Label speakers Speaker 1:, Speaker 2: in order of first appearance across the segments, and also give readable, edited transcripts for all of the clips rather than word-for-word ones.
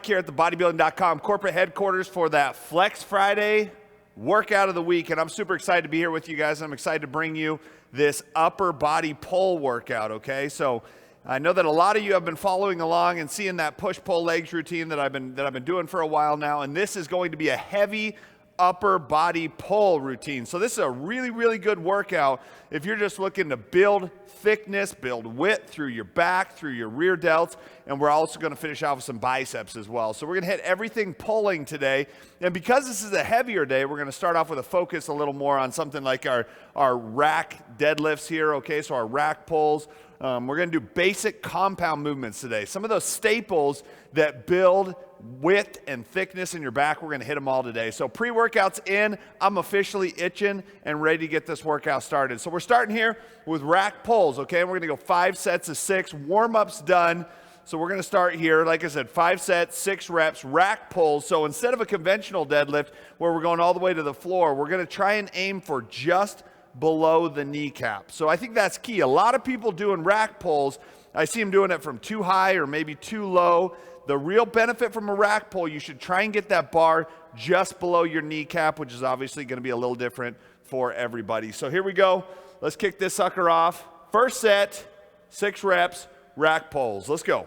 Speaker 1: Here at the Bodybuilding.com corporate headquarters for that Flex Friday workout of the week, and I'm super excited to be here with you guys. I'm excited to bring you this upper body pull workout, okay? So I know that a lot of you have been following along and seeing that push-pull legs routine that I've been doing for a while now, and this is going to be a heavy upper body pull routine. So this is a really, really good workout if you're just looking to build thickness, build width through your back, through your rear delts, and we're also going to finish off with some biceps as well. So we're going to hit everything pulling today, and because this is a heavier day, we're going to start off with a focus a little more on something like our rack deadlifts here, okay, so our rack pulls. We're going to do basic compound movements today. Some of those staples that build width and thickness in your back, we're going to hit them all today. So pre-workout's in. I'm officially itching and ready to get this workout started. So we're starting here with rack pulls, okay? We're going to go 5 sets of 6. Warm-up's done. So we're going to start here, like I said, 5 sets, 6 reps, rack pulls. So instead of a conventional deadlift where we're going all the way to the floor, we're going to try and aim for just below the kneecap. So I think that's key. A lot of people doing rack pulls, I see them doing it from too high or maybe too low. The real benefit from a rack pull, you should try and get that bar just below your kneecap, which is obviously going to be a little different for everybody. So here we go. Let's kick this sucker off. First set, 6 reps, rack pulls. Let's go.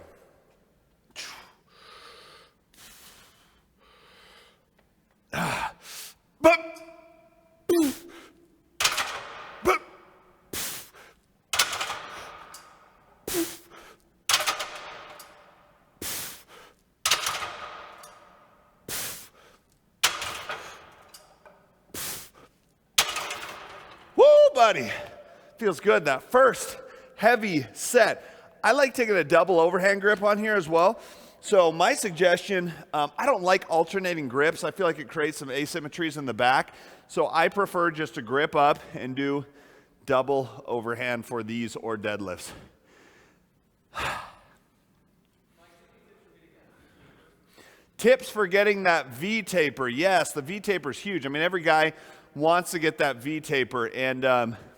Speaker 1: Buddy, feels good. That first heavy set. I like taking a double overhand grip on here as well. So my suggestion, I don't like alternating grips. I feel like it creates some asymmetries in the back. So I prefer just to grip up and do double overhand for these or deadlifts. Tips for getting that V taper. Yes, the V taper is huge. I mean, every guy wants to get that V taper, and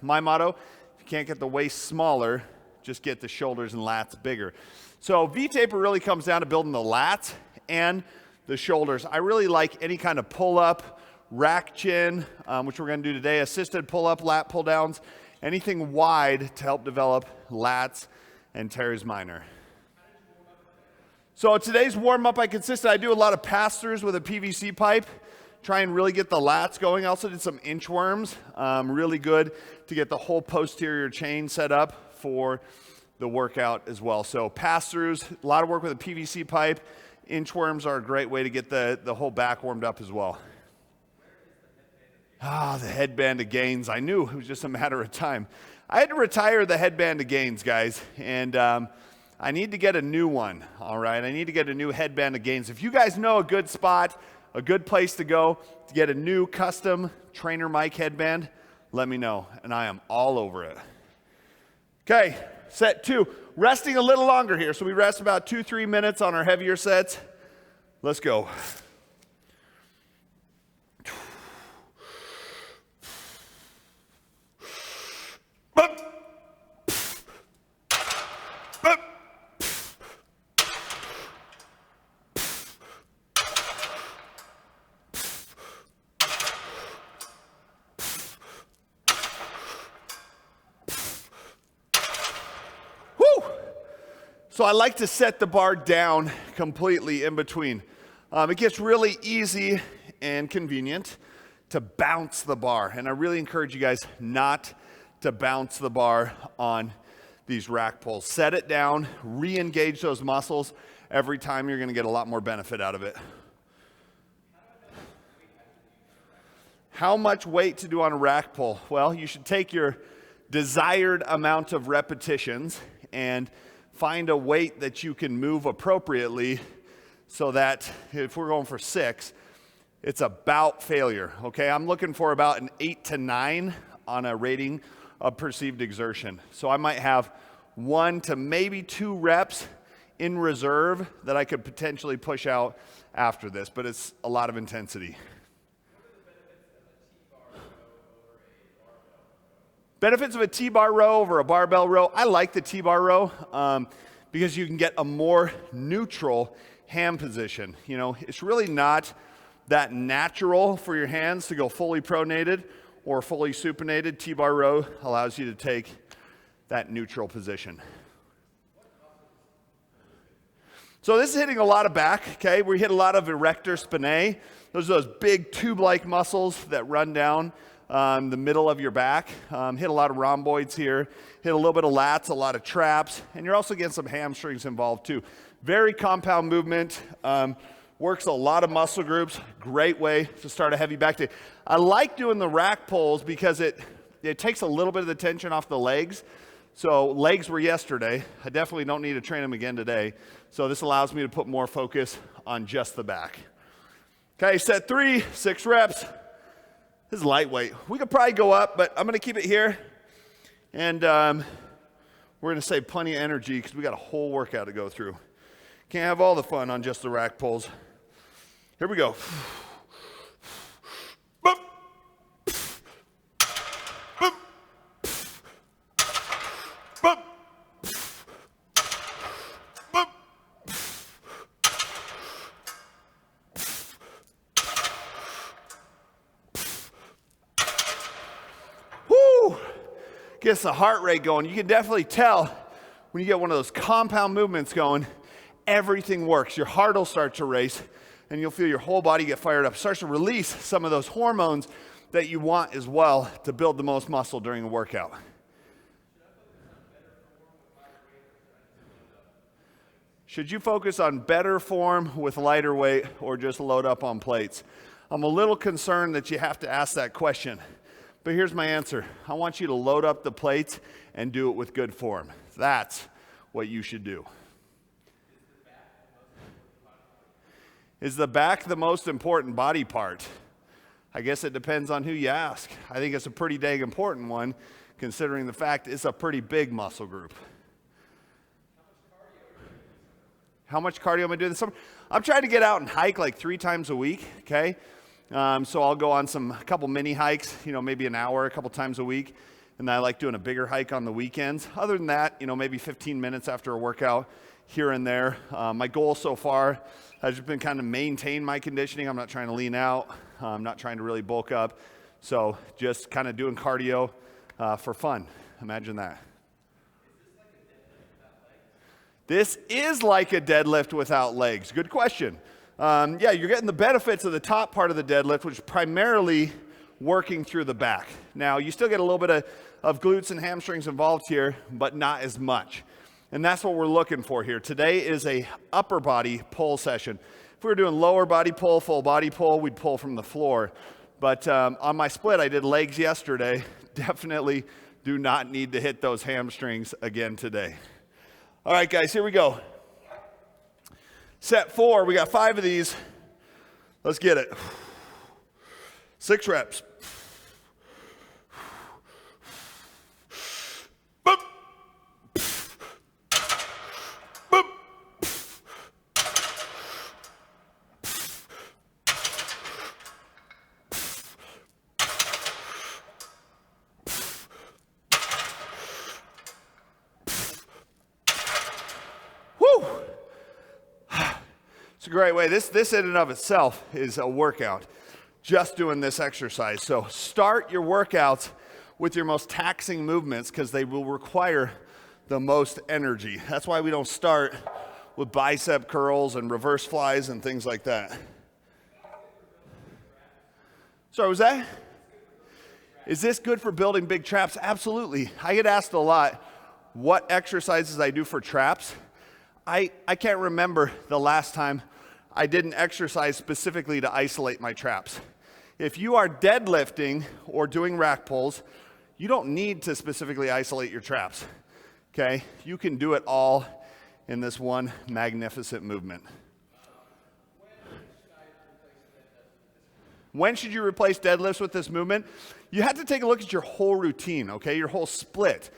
Speaker 1: my motto, if you can't get the waist smaller, just get the shoulders and lats bigger. So V taper really comes down to building the lats and the shoulders. I really like any kind of pull-up, rack chin, which we're going to do today, assisted pull-up, lat pull-downs, anything wide to help develop lats and teres minor. So today's warm-up, I do a lot of pass-throughs with a PVC pipe. Try and really get the lats going. I also did some inchworms, really good to get the whole posterior chain set up for the workout as well. So pass-throughs, a lot of work with a PVC pipe. Inchworms are a great way to get the whole back warmed up as well. The headband of gains. I knew it was just a matter of time. I had to retire the headband of gains, guys, and I need to get a new one, all right? I need to get a new headband of gains. If you guys know a good spot, a good place to go to get a new custom trainer mic headband, let me know, and I am all over it. Okay, set 2. Resting a little longer here, so we rest about 2-3 minutes on our heavier sets. Let's go. So I like to set the bar down completely in between. It gets really easy and convenient to bounce the bar. And I really encourage you guys not to bounce the bar on these rack pulls. Set it down, re-engage those muscles. Every time you're gonna get a lot more benefit out of it. How much weight to do on a rack pull? Well, you should take your desired amount of repetitions and find a weight that you can move appropriately so that if we're going for 6, it's about failure, okay? I'm looking for about an 8 to 9 on a rating of perceived exertion. So I might have 1 to maybe 2 reps in reserve that I could potentially push out after this, but it's a lot of intensity. Benefits of a T-bar row over a barbell row. I like the T-bar row because you can get a more neutral ham position. You know, it's really not that natural for your hands to go fully pronated or fully supinated. T-bar row allows you to take that neutral position. So this is hitting a lot of back, okay? We hit a lot of erector spinae. Those are those big tube-like muscles that run down the middle of your back. Hit a lot of rhomboids here. Hit a little bit of lats, a lot of traps, and you're also getting some hamstrings involved too. Very compound movement. Works a lot of muscle groups. Great way to start a heavy back day. I like doing the rack pulls because it takes a little bit of the tension off the legs. So legs were yesterday. I definitely don't need to train them again today. So this allows me to put more focus on just the back. Okay, set 3, 6 reps. This is lightweight. We could probably go up, but I'm gonna keep it here. And we're gonna save plenty of energy because we got a whole workout to go through. Can't have all the fun on just the rack pulls. Here we go. Boop. Boop. Boop. Boop. Woo! Gets the heart rate going. You can definitely tell when you get one of those compound movements going, everything works. Your heart will start to race, and you'll feel your whole body get fired up. It starts to release some of those hormones that you want as well to build the most muscle during a workout. Should you focus on better form with lighter weight or just load up on plates? I'm a little concerned that you have to ask that question, but here's my answer. I want you to load up the plates and do it with good form. That's what you should do. Is the back the most important body part? I guess it depends on who you ask. I think it's a pretty dang important one, considering the fact it's a pretty big muscle group. How much cardio am I doing this summer? I'm trying to get out and hike like 3 times a week, okay? So I'll go on a couple mini hikes, maybe an hour, a couple times a week. And I like doing a bigger hike on the weekends. Other than that, maybe 15 minutes after a workout here and there. My goal so far has just been kind of maintain my conditioning. I'm not trying to lean out. I'm not trying to really bulk up. So just kind of doing cardio for fun. Imagine that. This is like a deadlift without legs. Good question. Yeah, you're getting the benefits of the top part of the deadlift, which is primarily working through the back. Now, you still get a little bit of glutes and hamstrings involved here, but not as much. And that's what we're looking for here. Today is a upper body pull session. If we were doing lower body pull, full body pull, we'd pull from the floor. But on my split, I did legs yesterday. Definitely do not need to hit those hamstrings again today. All right, guys, here we go. Set 4, we got 5 of these. Let's get it. 6 reps. Boop. Boop. Woo! It's a great way. This in and of itself is a workout. Just doing this exercise. So start your workouts with your most taxing movements because they will require the most energy. That's why we don't start with bicep curls and reverse flies and things like that. Sorry, was that? Is this good for building big traps? Absolutely. I get asked a lot what exercises I do for traps. I can't remember the last time I didn't exercise specifically to isolate my traps. If you are deadlifting or doing rack pulls, you don't need to specifically isolate your traps, okay? You can do it all in this one magnificent movement. When should you replace deadlifts with this movement? You have to take a look at your whole routine, okay? Your whole split.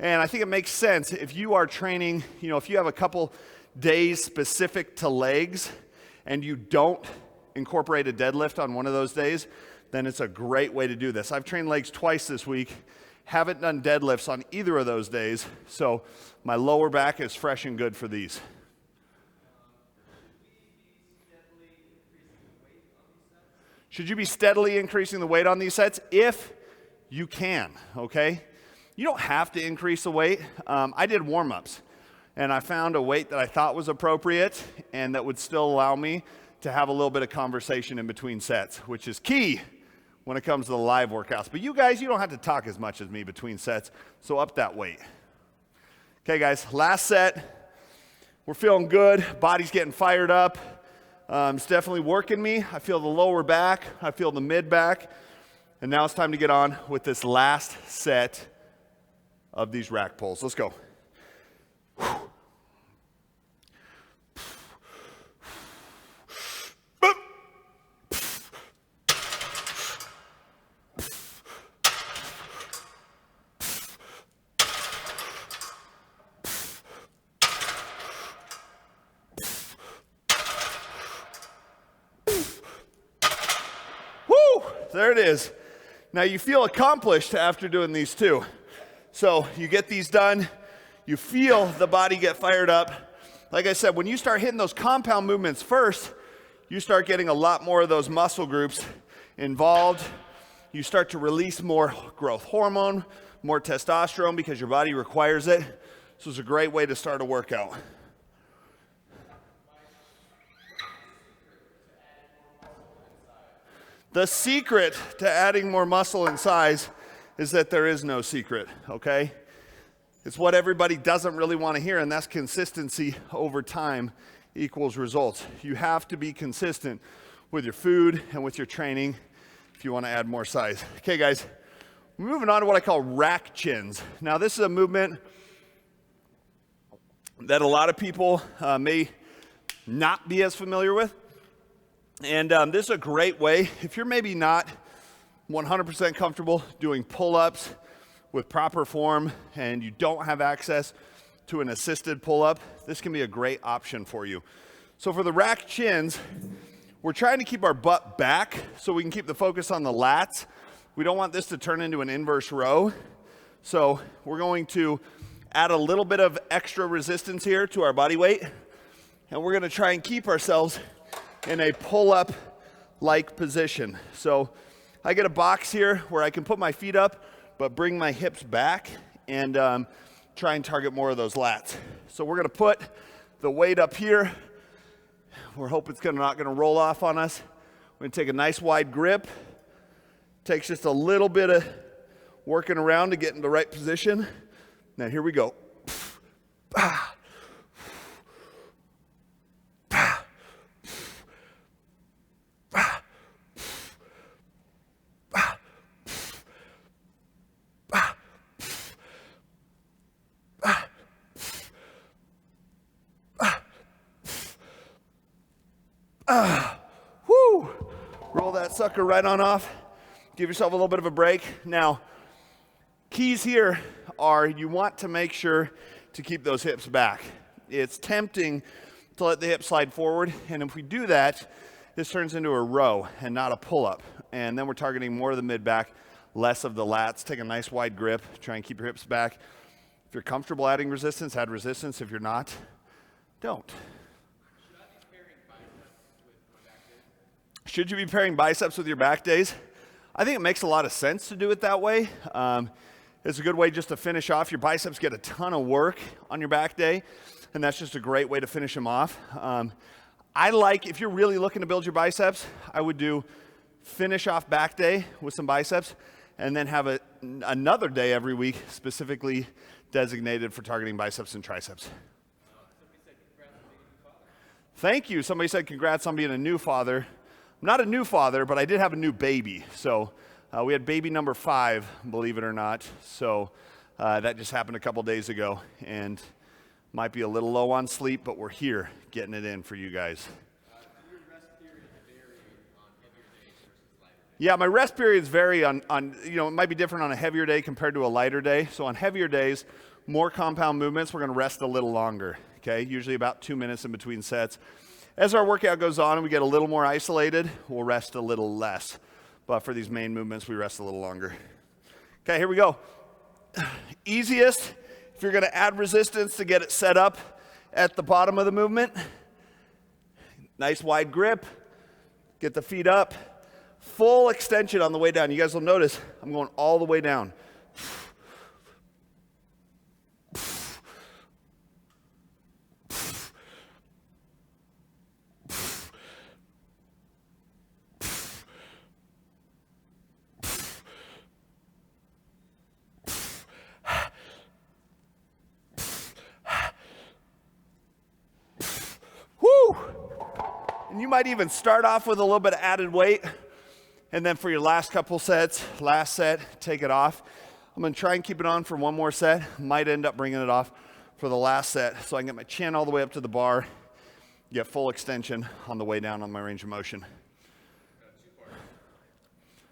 Speaker 1: And I think it makes sense if you are training, if you have a couple days specific to legs and you don't incorporate a deadlift on one of those days, then it's a great way to do this. I've trained legs twice this week, haven't done deadlifts on either of those days, so my lower back is fresh and good for these. Should you be steadily increasing the weight on these sets? If you can, okay? You don't have to increase the weight. I did warm-ups, and I found a weight that I thought was appropriate and that would still allow me to have a little bit of conversation in between sets, which is key when it comes to the live workouts. But you guys, you don't have to talk as much as me between sets, so up that weight. Okay, guys, last set. We're feeling good. Body's getting fired up. It's definitely working me. I feel the lower back. I feel the mid back. And now it's time to get on with this last set of these rack pulls. Let's go. There it is. Now you feel accomplished after doing these too. So you get these done, you feel the body get fired up. Like I said, when you start hitting those compound movements first, you start getting a lot more of those muscle groups involved. You start to release more growth hormone, more testosterone because your body requires it. So it's a great way to start a workout. The secret to adding more muscle and size is that there is no secret, okay? It's what everybody doesn't really want to hear, and that's consistency over time equals results. You have to be consistent with your food and with your training if you want to add more size. Okay, guys, we're moving on to what I call rack chins. Now, this is a movement that a lot of people may not be as familiar with. And this is a great way, if you're maybe not 100% comfortable doing pull-ups with proper form and you don't have access to an assisted pull-up, this can be a great option for you. So for the rack chins, we're trying to keep our butt back so we can keep the focus on the lats. We don't want this to turn into an inverse row. So we're going to add a little bit of extra resistance here to our body weight, and we're gonna try and keep ourselves in a pull-up like position. So I get a box here where I can put my feet up but bring my hips back and try and target more of those lats. So we're gonna put the weight up here. We're hoping it's not gonna roll off on us. We're gonna take a nice wide grip. Takes just a little bit of working around to get in the right position. Now here we go. Whoo! Roll that sucker right on off. Give yourself a little bit of a break. Now, keys here are you want to make sure to keep those hips back. It's tempting to let the hips slide forward, and if we do that, this turns into a row and not a pull-up. And then we're targeting more of the mid-back, less of the lats. Take a nice wide grip. Try and keep your hips back. If you're comfortable adding resistance, add resistance. If you're not, don't. Should you be pairing biceps with your back days? I think it makes a lot of sense to do it that way. It's a good way just to finish off. Your biceps get a ton of work on your back day, and that's just a great way to finish them off. I like, if you're really looking to build your biceps, I would do finish off back day with some biceps, and then have another day every week specifically designated for targeting biceps and triceps. Thank you. Somebody said congrats on being a new father. I'm not a new father, but I did have a new baby. So we had baby number 5, believe it or not. So that just happened a couple days ago, and might be a little low on sleep, but we're here getting it in for you guys.
Speaker 2: Your rest periods vary on heavier days versus lighter days.
Speaker 1: Yeah, my rest periods vary on, it might be different on a heavier day compared to a lighter day. So on heavier days, more compound movements, we're gonna rest a little longer, okay? Usually about 2 minutes in between sets. As our workout goes on and we get a little more isolated, we'll rest a little less. But for these main movements, we rest a little longer. Okay, here we go. Easiest, if you're gonna add resistance to get it set up at the bottom of the movement. Nice wide grip, get the feet up, Full extension on the way down. You guys will notice I'm going all the way down. Woo! And you might even start off with a little bit of added weight. And then for your last couple sets, last set, take it off. I'm gonna try and keep it on for one more set. Might end up bringing it off for the last set so I can get my chin all the way up to the bar, get full extension on the way down on my range of motion.
Speaker 2: Two parts.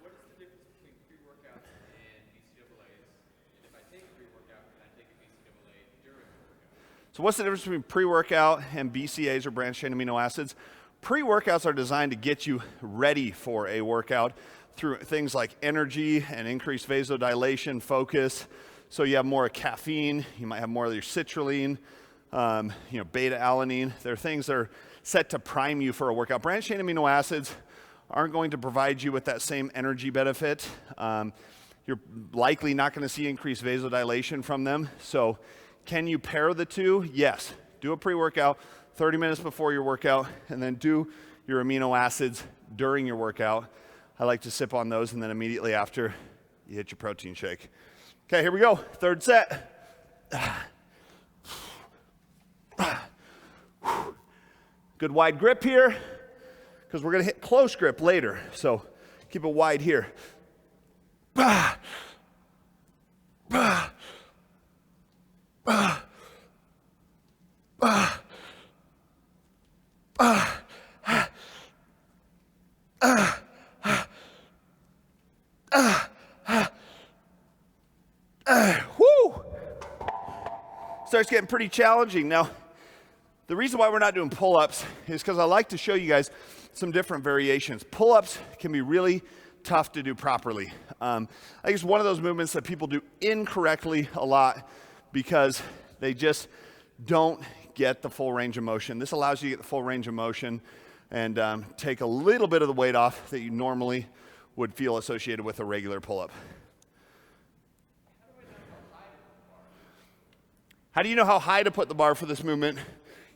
Speaker 2: What is the difference between pre-workouts and BCAAs? And if I take a pre-workout, can I take a BCAA during the workout?
Speaker 1: So what's the difference between pre-workout and BCAAs, or branched-chain amino acids? Pre-workouts are designed to get you ready for a workout through things like energy and increased vasodilation, focus. So you have more caffeine, you might have more of your citrulline, beta-alanine. They're things that are set to prime you for a workout. Branched-chain amino acids aren't going to provide you with that same energy benefit. You're likely not going to see increased vasodilation from them. So can you pair the two? Yes. Do a pre-workout 30 minutes before your workout, and then do your amino acids during your workout. I like to sip on those, and then immediately after, you hit your protein shake. Okay, here we go. Third set. Good wide grip here, because we're going to hit close grip later. So keep it wide here. Whoo! Starts getting pretty challenging. Now, the reason why we're not doing pull-ups is because I like to show you guys some different variations. Pull-ups can be really tough to do properly. I think it's one of those movements that people do incorrectly a lot because they just don't get the full range of motion. This allows you to get the full range of motion and take a little bit of the weight off that you normally would feel associated with a regular pull-up. How do you know how high to put the bar for this movement?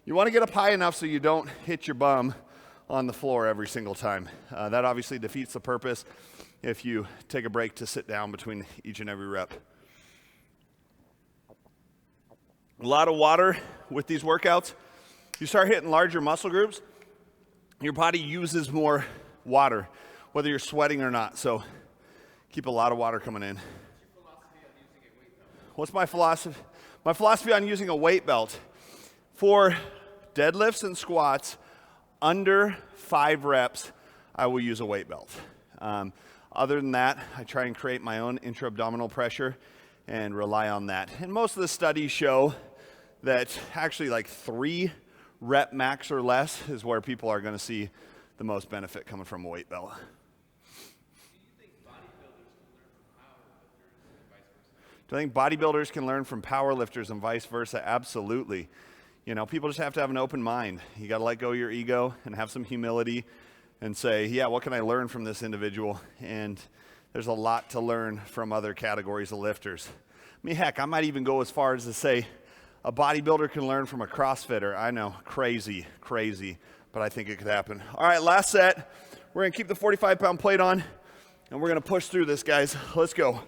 Speaker 1: You want to get up high enough so you don't hit your bum on the floor every single time. That obviously defeats the purpose if you take a break to sit down between each and every rep. A lot of water with these workouts. You start hitting larger muscle groups, your body uses more water, whether you're sweating or not. So keep a lot of water coming in. What's my philosophy? My philosophy on using a weight belt for deadlifts and squats under 5 reps, I will use a weight belt. Other than that, I try and create my own intra-abdominal pressure and rely on that. And most of the studies show that actually like 3 rep max or less is where people are going to see the most benefit coming from a weight belt. Do I think bodybuilders can learn from powerlifters and vice versa? Absolutely. You know, people just have to have an open mind. You got to let go of your ego and have some humility and say, yeah, what can I learn from this individual? And there's a lot to learn from other categories of lifters. I mean, heck, I might even go as far as to say a bodybuilder can learn from a CrossFitter. I know, crazy, but I think it could happen. All right, last set. We're going to keep the 45-pound plate on, and we're going to push through this, guys. Let's go.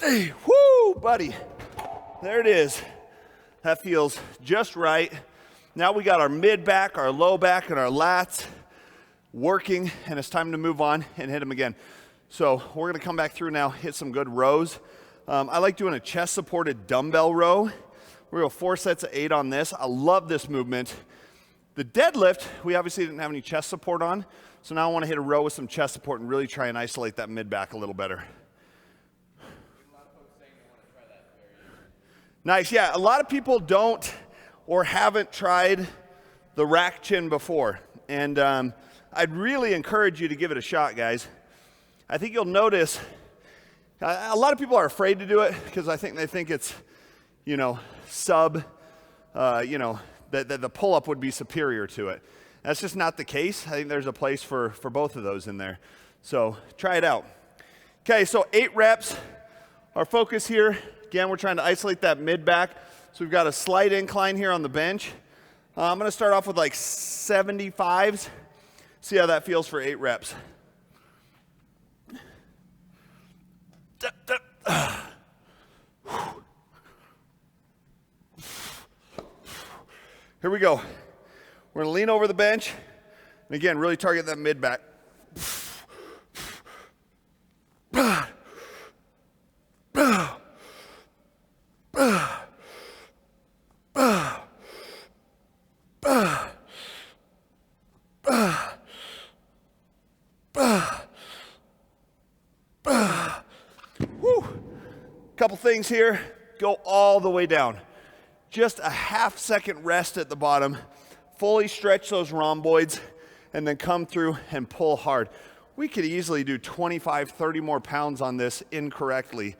Speaker 1: Hey, whoo, buddy. There it is. That feels just right. Now we got our mid back, our low back, and our lats working, and it's time to move on and hit them again. So we're gonna come back through now, hit some good rows. I like doing a chest-supported dumbbell row. We're gonna go 4 sets of 8 on this. I love this movement. The deadlift, we obviously didn't have any chest support on, so now I wanna hit a row with some chest support and really try and isolate that mid back a little better.
Speaker 2: A lot of folks saying they want to try that
Speaker 1: Nice, yeah. A lot of people don't or haven't tried the rack chin before. And I'd really encourage you to give it a shot, guys. I think you'll notice a lot of people are afraid to do it because I think they think it's, that the pull-up would be superior to it. That's just not the case. I think there's a place for both of those in there. So try it out. Okay, so 8 reps. Our focus here, again, we're trying to isolate that mid-back. So we've got a slight incline here on the bench. I'm going to start off with like 75s. See how that feels for 8 reps. Here we go. We're going to lean over the bench. And again, really target that mid-back. Couple things here, go all the way down. Just a half-second rest at the bottom, fully stretch those rhomboids, and then come through and pull hard. We could easily do 25, 30 more pounds on this incorrectly,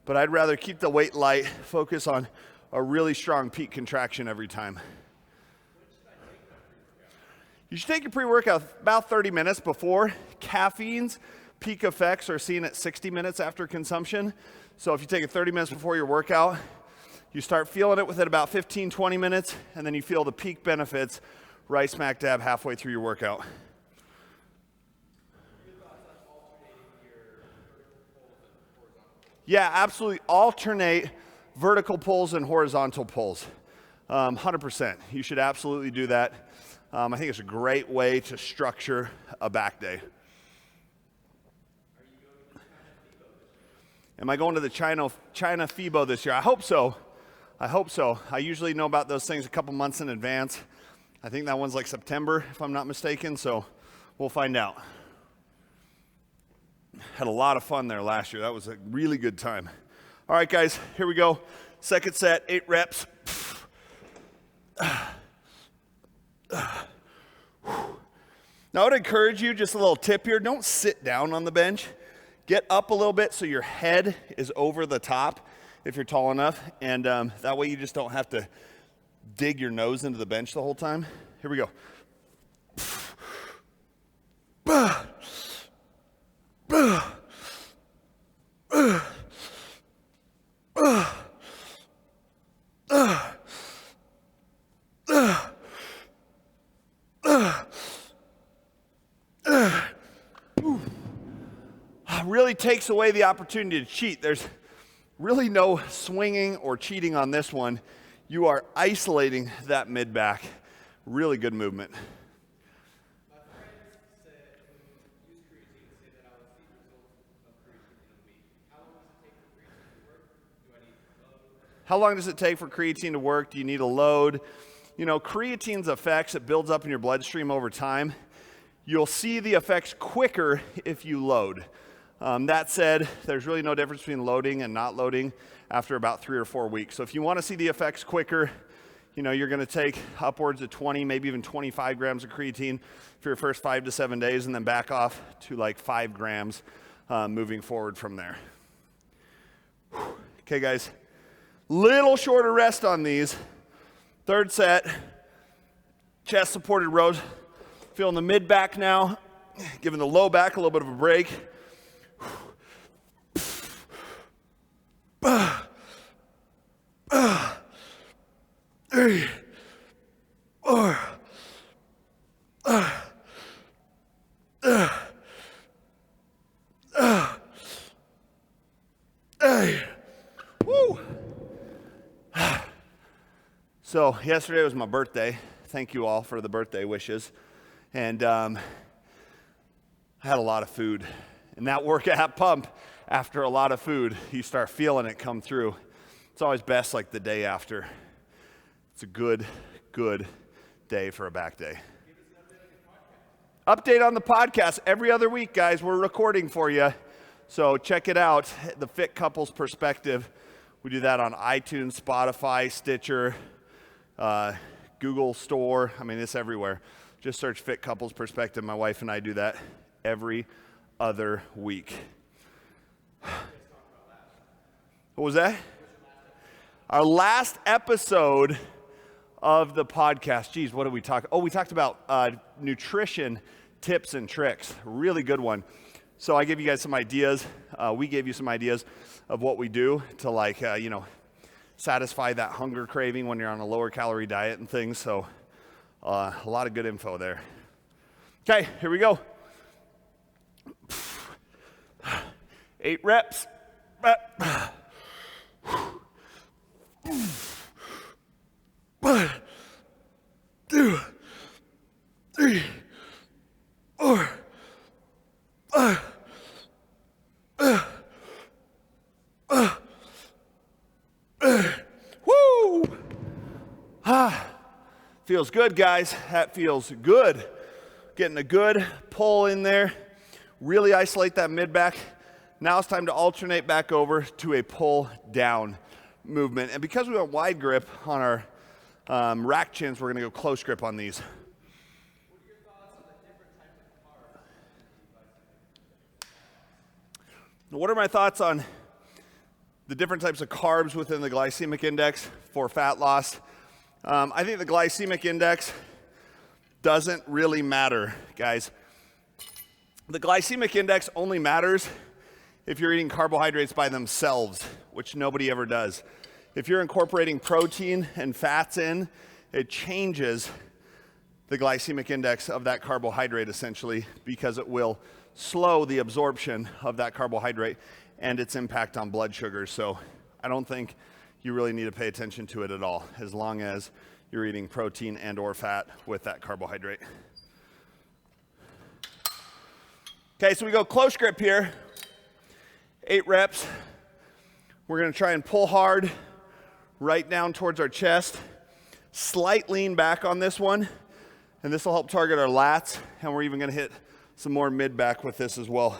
Speaker 1: but I'd rather keep the weight light, focus on a really strong peak contraction every time. You should take your pre-workout about 30 minutes before. Caffeine's peak effects are seen at 60 minutes after consumption. So if you take it 30 minutes before your workout, you start feeling it within about 15, 20 minutes, and then you feel the peak benefits right smack dab halfway through your workout. Yeah, absolutely. Alternate vertical pulls and horizontal pulls. 100%. You should absolutely do that. I think it's a great way to structure a back day. Am I going to the China FIBO this year? I hope so. I usually know about those things a couple months in advance. I think that one's like September, if I'm not mistaken, so we'll find out. Had a lot of fun there last year. That was a really good time. All right, guys, here we go. Second set, 8 reps. Now, I would encourage you, just a little tip here, don't sit down on the bench. Get up a little bit so your head is over the top if you're tall enough, and that way you just don't have to dig your nose into the bench the whole time. Here we go. Really takes away the opportunity to cheat. There's really no swinging or cheating on this one. You are isolating that mid-back. Really good movement.
Speaker 2: My friends said, who use creatine, say that I will see results of creatine in a week. How long does it take for creatine to work? Do I need a load?
Speaker 1: How long does it take for creatine to work? Do you need a load? Creatine's effects, it builds up in your bloodstream over time. You'll see the effects quicker if you load. That said, there's really no difference between loading and not loading after about 3 or 4 weeks. So if you want to see the effects quicker, you're going to take upwards of 20, maybe even 25 grams of creatine for your first 5 to 7 days, and then back off to like 5 grams moving forward from there. Okay, guys, little shorter rest on these. Third set, chest supported rows. Feeling the mid back now, giving the low back a little bit of a break. Woo. So yesterday was my birthday. Thank you all for the birthday wishes. And I had a lot of food. And that workout pump, after a lot of food, you start feeling it come through. It's always best like the day after. It's a good day for a back day. Update on the podcast every other week, guys. We're recording for you. So check it out, the Fit Couples Perspective We do that on iTunes, Spotify, Stitcher, Google Store. I mean, it's everywhere. Just search Fit Couples Perspective. My wife and I do that every other week. What was that? Our last episode of the podcast. Geez, what did we talk? Oh, we talked about nutrition tips and tricks. Really good one. So I gave you guys some ideas. We gave you some ideas of what we do to satisfy that hunger craving when you're on a lower calorie diet and things. So a lot of good info there. Okay, here we go. 8 reps. 1, 2, 3, 4, 5. Woo! Feels good, guys. That feels good. Getting a good pull in there. Really isolate that mid-back. Now it's time to alternate back over to a pull down movement. And because we went wide grip on our rack chins, we're going to go close grip on these.
Speaker 2: What are your thoughts on the different types of carbs?
Speaker 1: What are my thoughts on the different types of carbs within the glycemic index for fat loss? I think the glycemic index doesn't really matter, guys. The glycemic index only matters if you're eating carbohydrates by themselves, which nobody ever does. If you're incorporating protein and fats in, it changes the glycemic index of that carbohydrate essentially, because it will slow the absorption of that carbohydrate and its impact on blood sugar. So I don't think you really need to pay attention to it at all, as long as you're eating protein and or fat with that carbohydrate. Okay, so we go close grip here. 8 reps. We're gonna try and pull hard right down towards our chest. Slight lean back on this one, and this will help target our lats, and we're even gonna hit some more mid-back with this as well.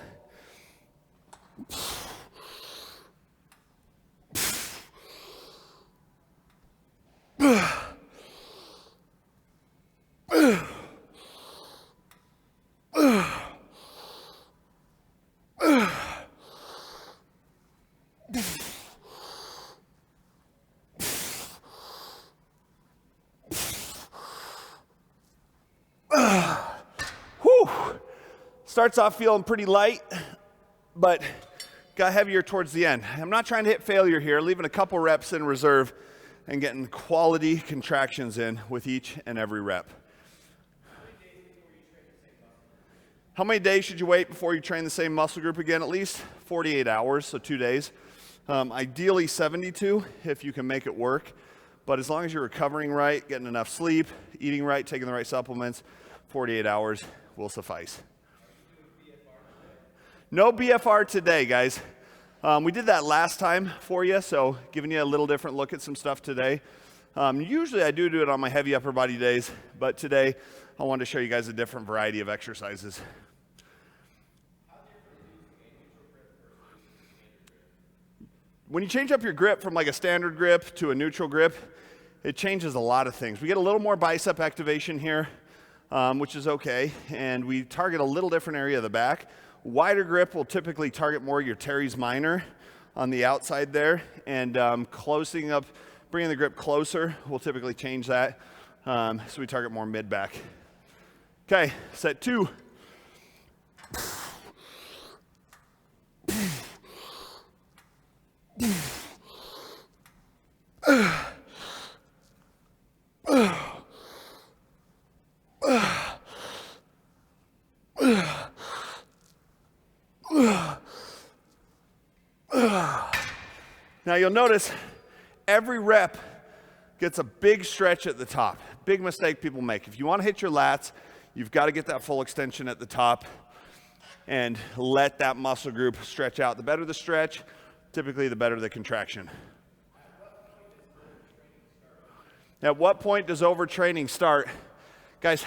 Speaker 1: Starts off feeling pretty light, but got heavier towards the end. I'm not trying to hit failure here, leaving a couple reps in reserve and getting quality contractions in with each and every rep. How many days should you wait before you train the same muscle group again? At least 48 hours, so 2 days. Ideally 72 if you can make it work. But as long as you're recovering right, getting enough sleep, eating right, taking the right supplements, 48 hours will suffice. No BFR today, guys. We did that last time for you, so giving you a little different look at some stuff today. Usually I do it on my heavy upper body days, but today I wanted to show you guys a different variety of exercises. When you change up your grip from like a standard grip to a neutral grip, it changes a lot of things. We get a little more bicep activation here, which is okay, and we target a little different area of the back. Wider grip will typically target more your teres minor on the outside there, and closing up, bringing the grip closer will typically change that, so we target more mid-back. Okay, set 2. Now you'll notice every rep gets a big stretch at the top. Big mistake people make. If you want to hit your lats, you've got to get that full extension at the top and let that muscle group stretch out. The better the stretch, typically the better the contraction. At what point does overtraining start? Guys,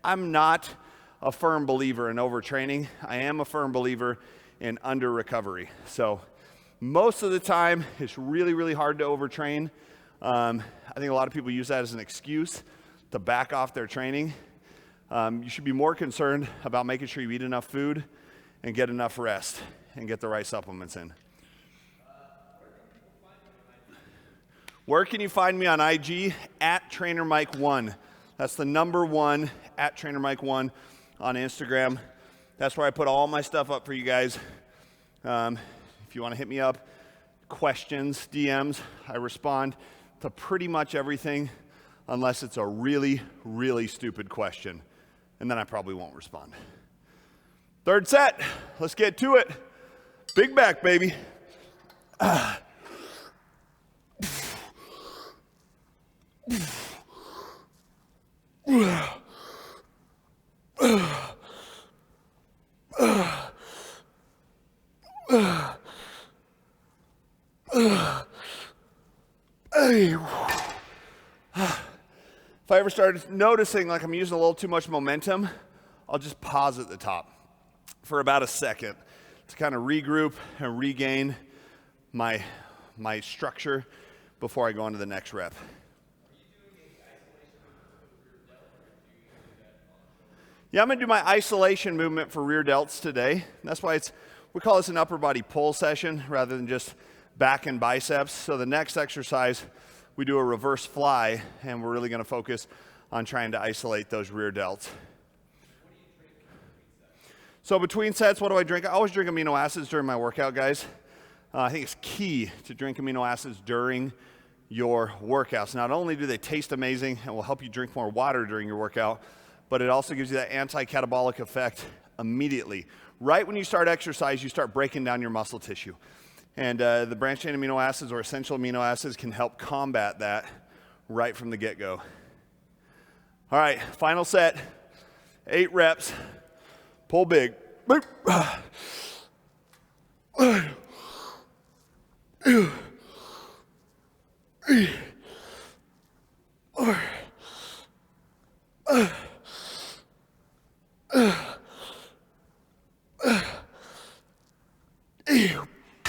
Speaker 1: I'm not a firm believer in overtraining. I am a firm believer in under recovery. So most of the time, it's really, really hard to overtrain. I think a lot of people use that as an excuse to back off their training. You should be more concerned about making sure you eat enough food and get enough rest and get the right supplements in. Where can you find me on IG? At Trainer Mike 1. That's the number 1, at Trainer Mike 1 on Instagram. That's where I put all my stuff up for you guys. If you want to hit me up, questions, DMs, I respond to pretty much everything unless it's a really, really stupid question. And then I probably won't respond. Third set. Let's get to it. Big back, baby. If I ever started noticing like I'm using a little too much momentum, I'll just pause at the top for about a second to kind of regroup and regain my structure before I go into the next rep. Yeah, I'm gonna do my isolation movement for rear delts today. That's why we call this an upper body pull session rather than just back and biceps. So the next exercise, we do a reverse fly, and we're really gonna focus on trying to isolate those rear delts. So between sets, what do I drink? I always drink amino acids during my workout, guys. I think it's key to drink amino acids during your workouts. Not only do they taste amazing and will help you drink more water during your workout, but it also gives you that anti-catabolic effect immediately. Right when you start exercise, you start breaking down your muscle tissue. And the branched chain amino acids or essential amino acids can help combat that right from the get-go. All right, final set, 8 reps, pull big.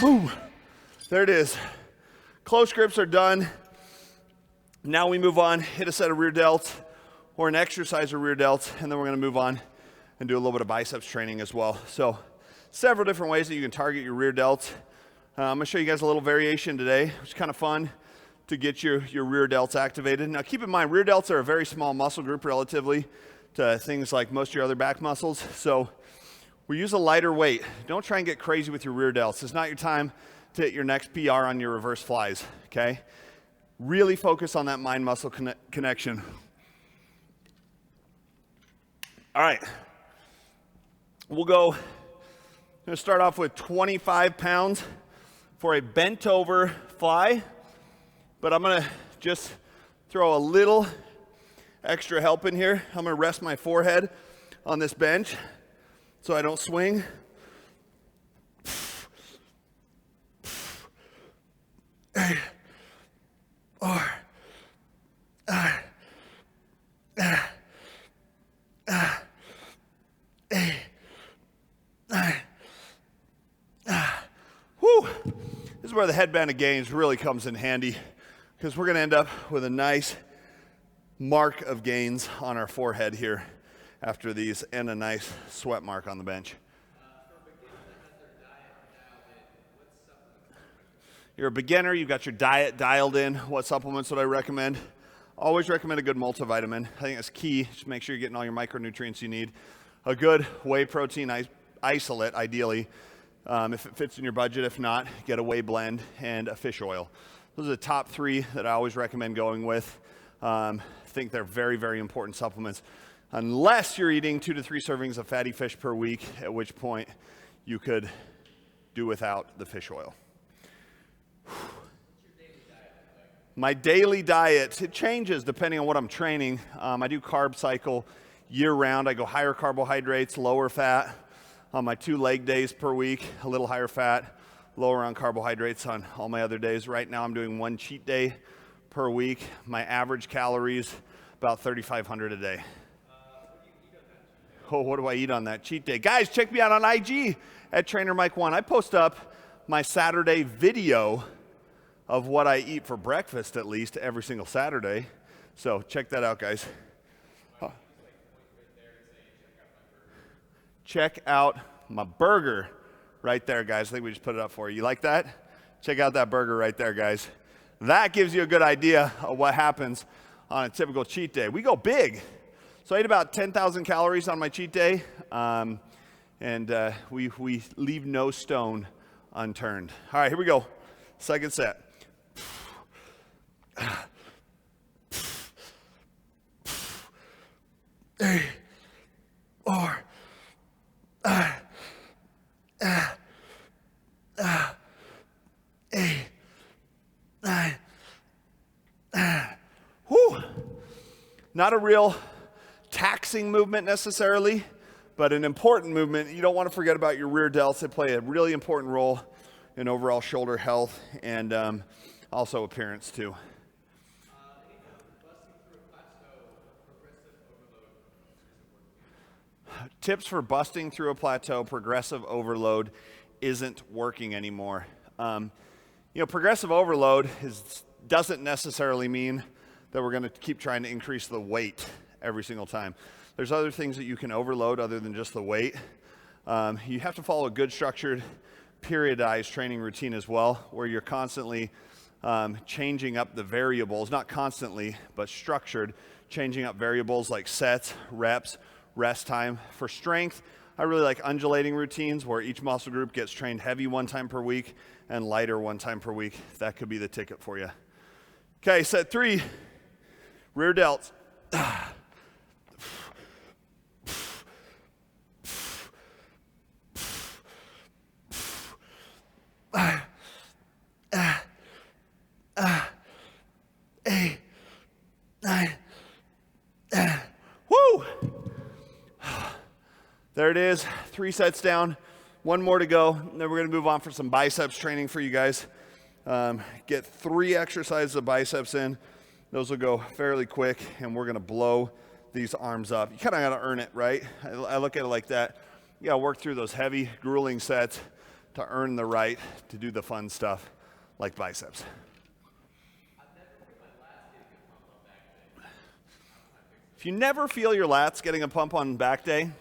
Speaker 1: Boom. There it is. Close grips are done. Now we move on, hit a set of rear delts or an exercise of rear delts, and then we're gonna move on and do a little bit of biceps training as well. So several different ways that you can target your rear delts. I'm gonna show you guys a little variation today, which is kind of fun to get your rear delts activated. Now keep in mind, rear delts are a very small muscle group relatively to things like most of your other back muscles. So we use a lighter weight. Don't try and get crazy with your rear delts. It's not your time to hit your next PR on your reverse flies, okay? Really focus on that mind-muscle connection. All right. We'll go, I'm gonna start off with 25 pounds for a bent over fly, but I'm gonna just throw a little extra help in here. I'm gonna rest my forehead on this bench so I don't swing. Whew. This is where the headband of gains really comes in handy because we're gonna end up with a nice mark of gains on our forehead here after these and a nice sweat mark on the bench. You're a beginner, you've got your diet dialed in. What supplements would I recommend? Always recommend a good multivitamin. I think that's key. Just make sure you're getting all your micronutrients you need. A good whey protein isolate, ideally, if it fits in your budget. If not, get a whey blend and a fish oil. Those are the top 3 that I always recommend going with. I think they're very, very important supplements. Unless you're eating 2 to 3 servings of fatty fish per week, at which point you could do without the fish oil. My daily diet, it changes depending on what I'm training. I do carb cycle year round. I go higher carbohydrates, lower fat on my 2 leg days per week, a little higher fat, lower on carbohydrates on all my other days. Right now I'm doing 1 cheat day per week. My average calories, about 3,500 a day. Oh, what do I eat on that cheat day? Guys, check me out on IG at Trainer Mike 1. I post up my Saturday video of what I eat for breakfast, at least every single Saturday. So check that out, guys. Check out my burger right there, guys. I think we just put it up for you. You like that? Check out that burger right there, guys. That gives you a good idea of what happens on a typical cheat day. We go big. So I ate about 10,000 calories on my cheat day, and we leave no stone unturned. All right, here we go. Second set. Hey, or, Whew. Not a real taxing movement necessarily, but an important movement. You don't want to forget about your rear delts. They play a really important role in overall shoulder health and also appearance too. Tips for busting through a plateau, progressive overload isn't working anymore. Progressive overload doesn't necessarily mean that we're going to keep trying to increase the weight every single time. There's other things that you can overload other than just the weight. You have to follow a good structured, periodized training routine as well, where you're constantly changing up the variables, not constantly, but structured, changing up variables like sets, reps, rest time. For strength, I really like undulating routines where each muscle group gets trained heavy one time per week and lighter one time per week. That could be the ticket for you. Okay, set 3, rear delts. Woo! There it is, 3 sets down, 1 more to go, and then we're gonna move on for some biceps training for you guys. Get 3 exercises of biceps in. Those will go fairly quick, and we're gonna blow these arms up. You kinda gotta earn it, right? I look at it like that. You gotta work through those heavy, grueling sets to earn the right to do the fun stuff like biceps. If you never feel your lats getting a pump on back day,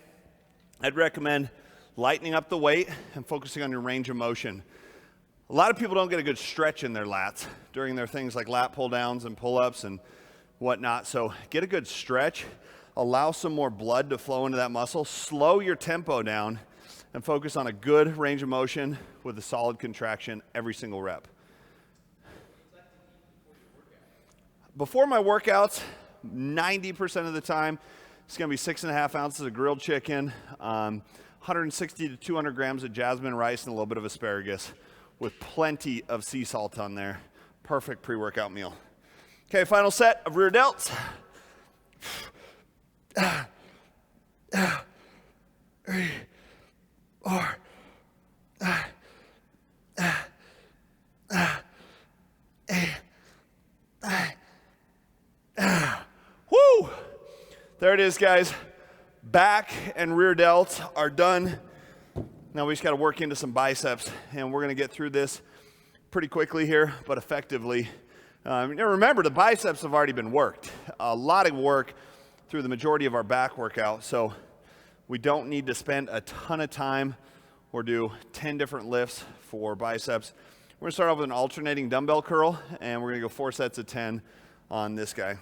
Speaker 1: I'd recommend lightening up the weight and focusing on your range of motion. A lot of people don't get a good stretch in their lats during their things like lat pull downs and pull-ups and whatnot. So get a good stretch, allow some more blood to flow into that muscle, slow your tempo down, and focus on a good range of motion with a solid contraction every single rep. Before my workouts, 90% of the time, it's gonna be 6.5 ounces of grilled chicken, 160 to 200 grams of jasmine rice, and a little bit of asparagus with plenty of sea salt on there. Perfect pre-workout meal. Okay, final set of rear delts. 3, 4, Woo! There it is, guys. Back and rear delts are done. Now we just got to work into some biceps, and we're going to get through this pretty quickly here, but effectively. Remember, the biceps have already been worked. A lot of work through the majority of our back workout, so we don't need to spend a ton of time or do 10 different lifts for biceps. We're going to start off with an alternating dumbbell curl, and we're going to go 4 sets of 10 on this guy.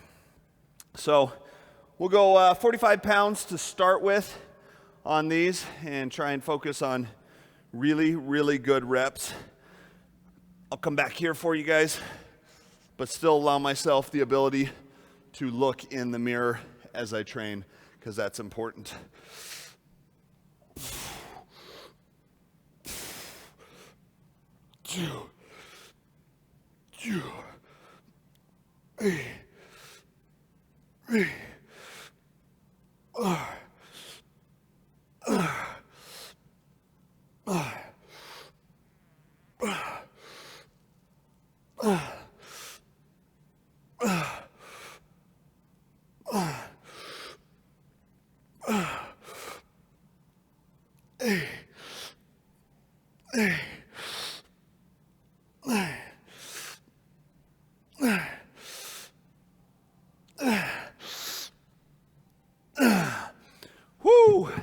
Speaker 1: So we'll go 45 pounds to start with on these and try and focus on really, really good reps. I'll come back here for you guys, but still allow myself the ability to look in the mirror as I train, because that's important.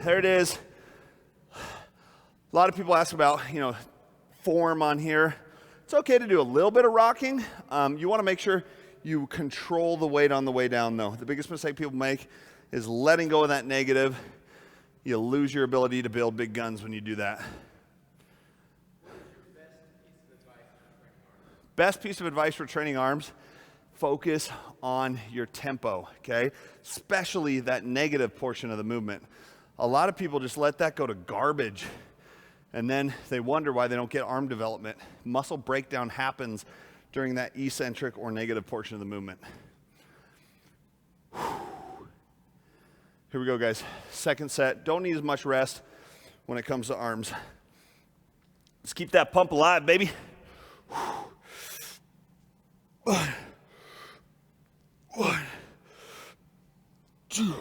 Speaker 1: there it is. A lot of people ask about, form on here. It's okay to do a little bit of rocking. You want to make sure you control the weight on the way down, though. The biggest mistake people make is letting go of that negative. You lose your ability to build big guns when you do that. Best piece of advice for training arms, focus on your tempo, okay? Especially that negative portion of the movement. A lot of people just let that go to garbage, and then they wonder why they don't get arm development. Muscle breakdown happens during that eccentric or negative portion of the movement. Here we go, guys. Second set. Don't need as much rest when it comes to arms. Let's keep that pump alive, baby. One, two.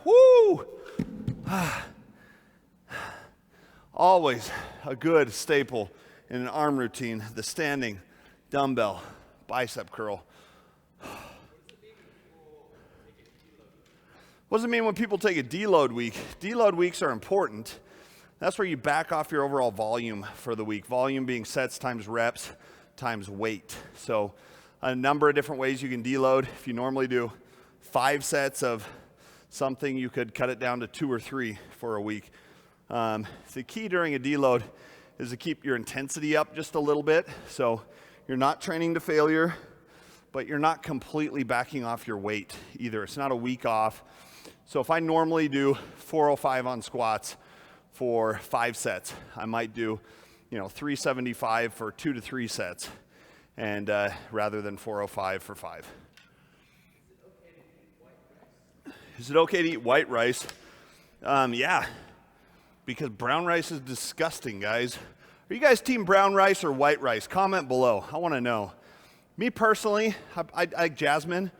Speaker 1: Woo! Always a good staple in an arm routine, the standing dumbbell bicep curl. What does it mean when people take a deload week? Deload weeks are important. That's where you back off your overall volume for the week. Volume being sets times reps times weight. So a number of different ways you can deload. If you normally do 5 sets of something, you could cut it down to 2 or 3 for a week. The key during a deload is to keep your intensity up just a little bit. So you're not training to failure, but you're not completely backing off your weight either. It's not a week off. So if I normally do 405 on squats for 5 sets, I might do 375 for 2 to 3 sets, and rather than 405 for 5. Is it okay to eat white rice? Yeah, because brown rice is disgusting, guys. Are you guys team brown rice or white rice? Comment below. I want to know. Me personally, I like jasmine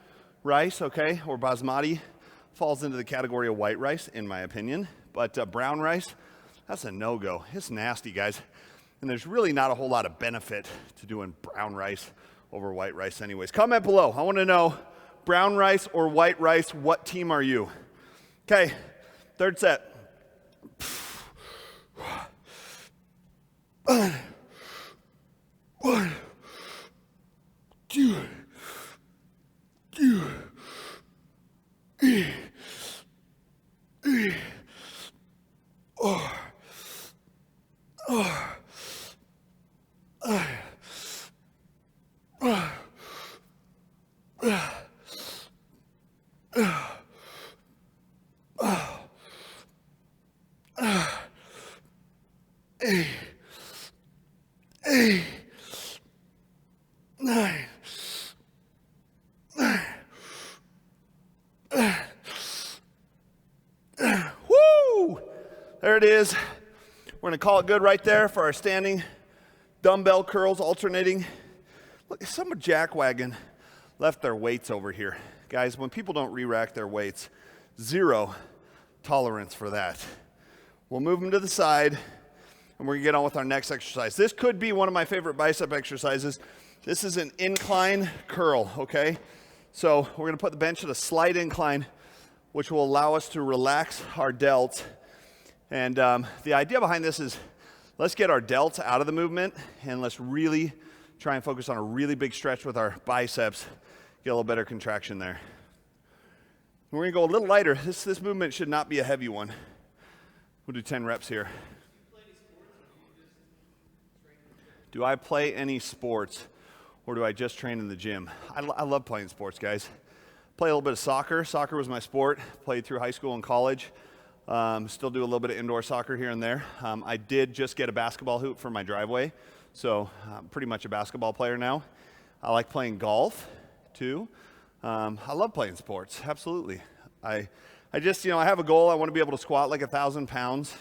Speaker 1: rice, okay, or basmati. Falls into the category of white rice, in my opinion. But brown rice, that's a no-go. It's nasty, guys. And there's really not a whole lot of benefit to doing brown rice over white rice anyways. Comment below. I want to know, brown rice or white rice, what team are you? Okay, third set. One, two, Woo! There it is. We're gonna call it good right there for our standing dumbbell curls alternating. Look, some jackwagon left their weights over here. Guys, when people don't re-rack their weights, 0 tolerance for that. We'll move them to the side, and we're gonna get on with our next exercise. This could be one of my favorite bicep exercises. This is an incline curl, okay? So we're gonna put the bench at a slight incline, which will allow us to relax our delts. And the idea behind this is, let's get our delts out of the movement, and let's really try and focus on a really big stretch with our biceps, get a little better contraction there. We're gonna go a little lighter. This movement should not be a heavy one. We'll do 10 reps here. Do I play any sports, or do I just train in the gym? I love playing sports, guys. Play a little bit of soccer. Soccer was my sport. Played through high school and college. Still do a little bit of indoor soccer here and there. I did just get a basketball hoop for my driveway, so I'm pretty much a basketball player now. I like playing golf, 2. I love playing sports, absolutely. I just, I have a goal. I want to be able to squat like 1,000 pounds,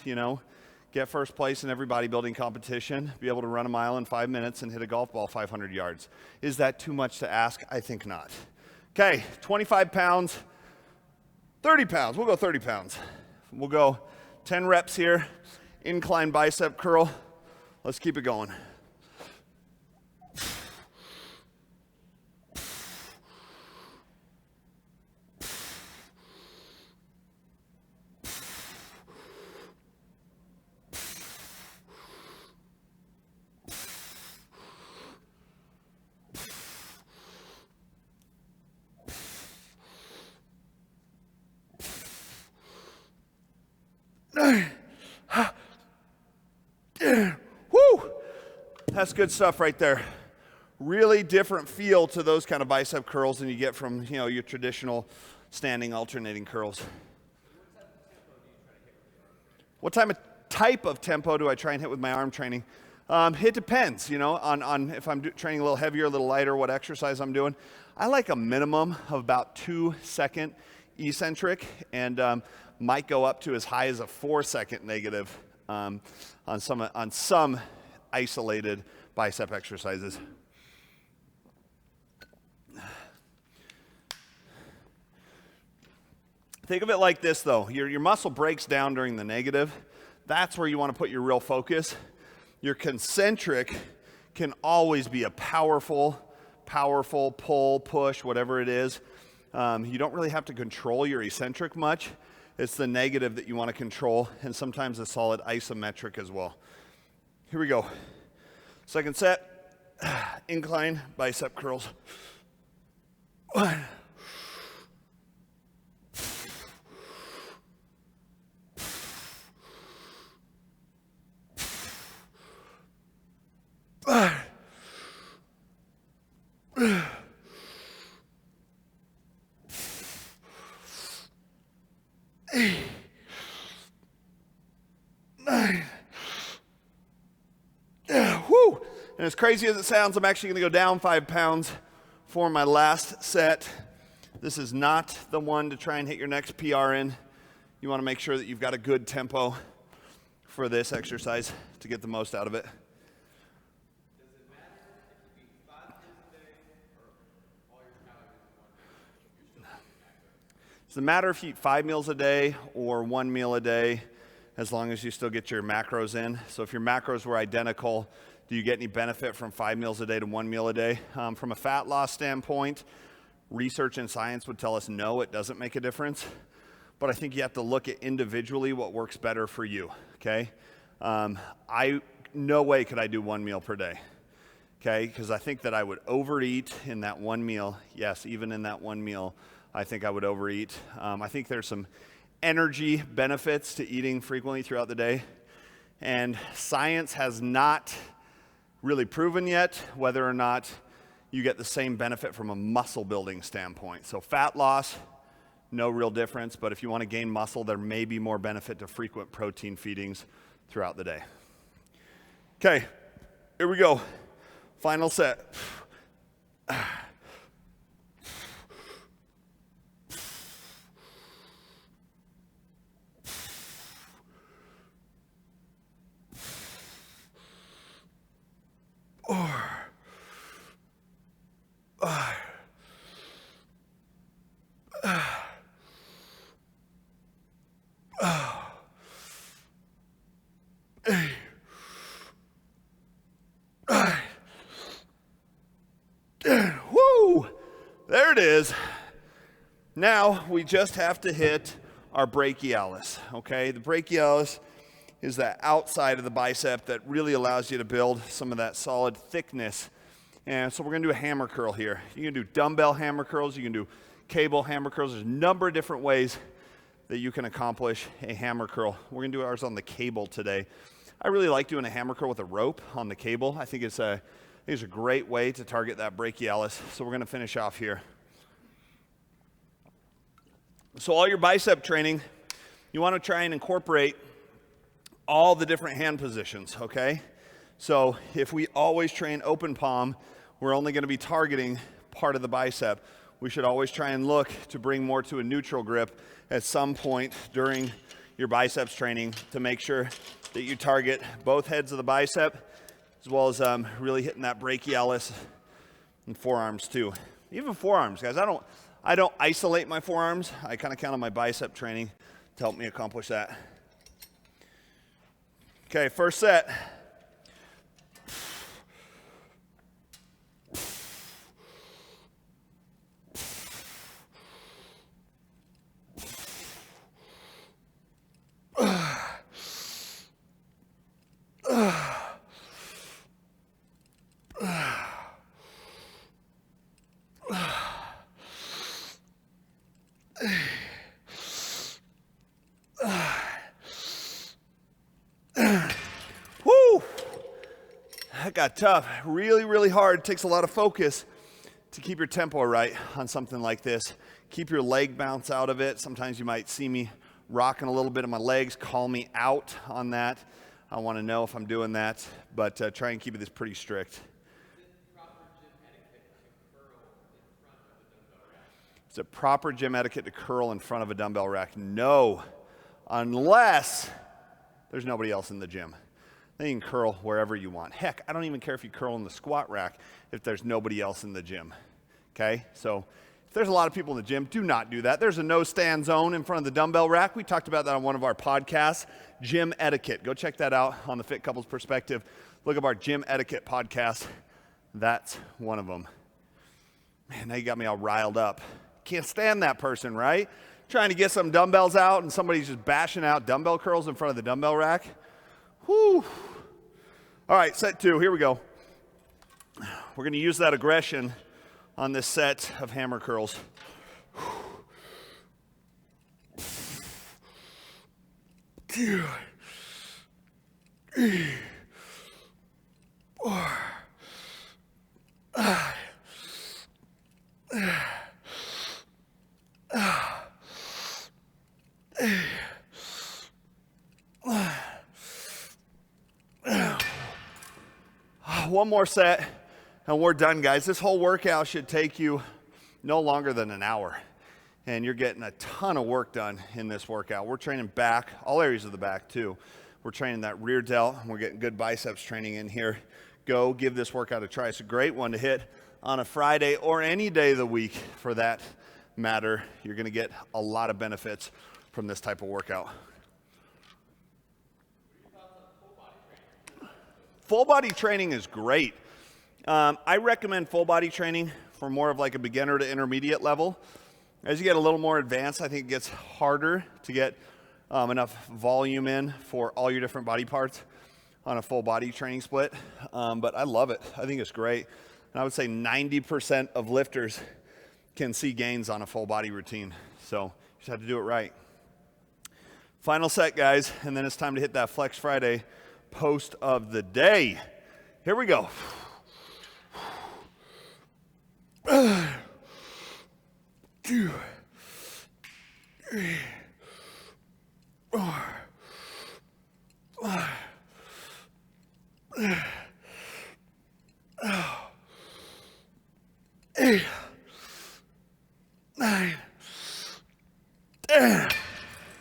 Speaker 1: get first place in every bodybuilding competition, be able to run a mile in 5 minutes and hit a golf ball 500 yards. Is that too much to ask? I think not. Okay, 25 pounds, 30 pounds. We'll go 30 pounds. We'll go 10 reps here, incline bicep curl. Let's keep it going. Woo! That's good stuff right there. Really different feel to those kind of bicep curls than you get from, your traditional standing alternating curls. What type of tempo do I try and hit with my arm training? It depends, on if I'm training a little heavier, a little lighter, what exercise I'm doing. I like a minimum of about 2-second eccentric, and might go up to as high as a 4-second negative on some isolated bicep exercises. Think of it like this, though. Your muscle breaks down during the negative. That's where you want to put your real focus. Your concentric can always be a powerful pull, push, whatever it is. You don't really have to control your eccentric much. It's the negative that you want to control, and sometimes a solid isometric as well. Here we go. Second set, incline bicep curls. 1. 8, 9. Whoo! And as crazy as it sounds, I'm actually going to go down 5 pounds for my last set. This is not the one to try and hit your next PR in. You want to make sure that you've got a good tempo for this exercise to get the most out of it.
Speaker 2: Does it matter if you eat 5 meals a day or all your calories in 1 meal? You're still getting macros.
Speaker 1: Does it matter if you eat 5 meals a day or 1 meal a day, as long as you still get your macros in? So if your macros were identical, do you get any benefit from 5 meals a day to 1 meal a day? From a fat loss standpoint, research and science would tell us no, it doesn't make a difference. But I think you have to look at individually what works better for you, okay? No way could I do 1 meal per day, okay? Because I think that I would overeat in that 1 meal. Yes, even in that 1 meal, I think I would overeat. I think there's some energy benefits to eating frequently throughout the day. And science has not really proven yet whether or not you get the same benefit from a muscle building standpoint. So fat loss, no real difference, but if you want to gain muscle, there may be more benefit to frequent protein feedings throughout the day. Okay, here we go. Final set. Woo! There it is. Now we just have to hit our brachialis, okay? The brachialis is that outside of the bicep that really allows you to build some of that solid thickness. And so we're gonna do a hammer curl here. You can do dumbbell hammer curls, you can do cable hammer curls. There's a number of different ways that you can accomplish a hammer curl. We're gonna do ours on the cable today. I really like doing a hammer curl with a rope on the cable. I think it's a great way to target that brachialis. So we're gonna finish off here. So all your bicep training, you wanna try and incorporate all the different hand positions, okay? So if we always train open palm, we're only gonna be targeting part of the bicep. We should always try and look to bring more to a neutral grip at some point during your biceps training to make sure that you target both heads of the bicep, as well as really hitting that brachialis and forearms too. Even forearms, guys. I don't isolate my forearms. I kind of count on my bicep training to help me accomplish that. Okay, first set. Woo! That got tough. Really, really hard. It takes a lot of focus to keep your tempo right on something like this. Keep your leg bounce out of it. Sometimes you might see me rocking a little bit of my legs. Call me out on that. I want to know if I'm doing that, but try and keep this pretty strict. Is it proper gym etiquette to curl in front of a dumbbell rack? No, unless there's nobody else in the gym. Then you can curl wherever you want. Heck, I don't even care if you curl in the squat rack if there's nobody else in the gym. Okay, so if there's a lot of people in the gym, do not do that. There's a no stand zone in front of the dumbbell rack. We talked about that on one of our podcasts, Gym Etiquette. Go check that out on the Fit Couples Perspective. Look up our Gym Etiquette podcast. That's one of them. Man, now you got me all riled up. Can't stand that person, right? Trying to get some dumbbells out and somebody's just bashing out dumbbell curls in front of the dumbbell rack. Whew. All right, set 2, here we go. We're gonna use that aggression on this set of hammer curls. One more set and we're done, guys. This whole workout should take you no longer than an hour, and you're getting a ton of work done in this workout. We're training back, all areas of the back too. We're training that rear delt, and we're getting good biceps training in here. Go give this workout a try. It's a great one to hit on a Friday or any day of the week for that matter. You're gonna get a lot of benefits from this type of workout. Full body training is great. I recommend full body training for more of like a beginner to intermediate level. As you get a little more advanced, I think it gets harder to get enough volume in for all your different body parts on a full body training split. But I love it. I think it's great. And I would say 90% of lifters can see gains on a full body routine. So you just have to do it right. Final set, guys, and then it's time to hit that Flex Friday post of the day. Here we go. Two, three, 4, 5, 8, 9, 10.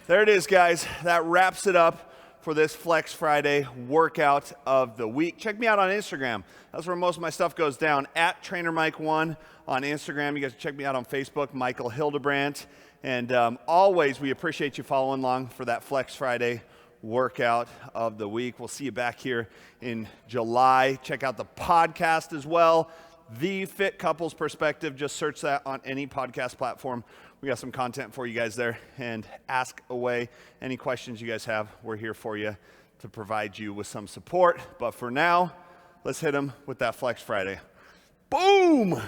Speaker 1: There it is, guys. That wraps it up for this Flex Friday workout of the week. Check me out on Instagram. That's where most of my stuff goes down, at TrainerMike1 on Instagram. You guys can check me out on Facebook, Michael Hildebrandt. And always, we appreciate you following along for that Flex Friday workout of the week. We'll see you back here in July. Check out the podcast as well, The Fit Couples Perspective. Just search that on any podcast platform. We got some content for you guys there, and ask away any questions you guys have. We're here for you to provide you with some support. But for now, let's hit them with that Flex Friday. Boom!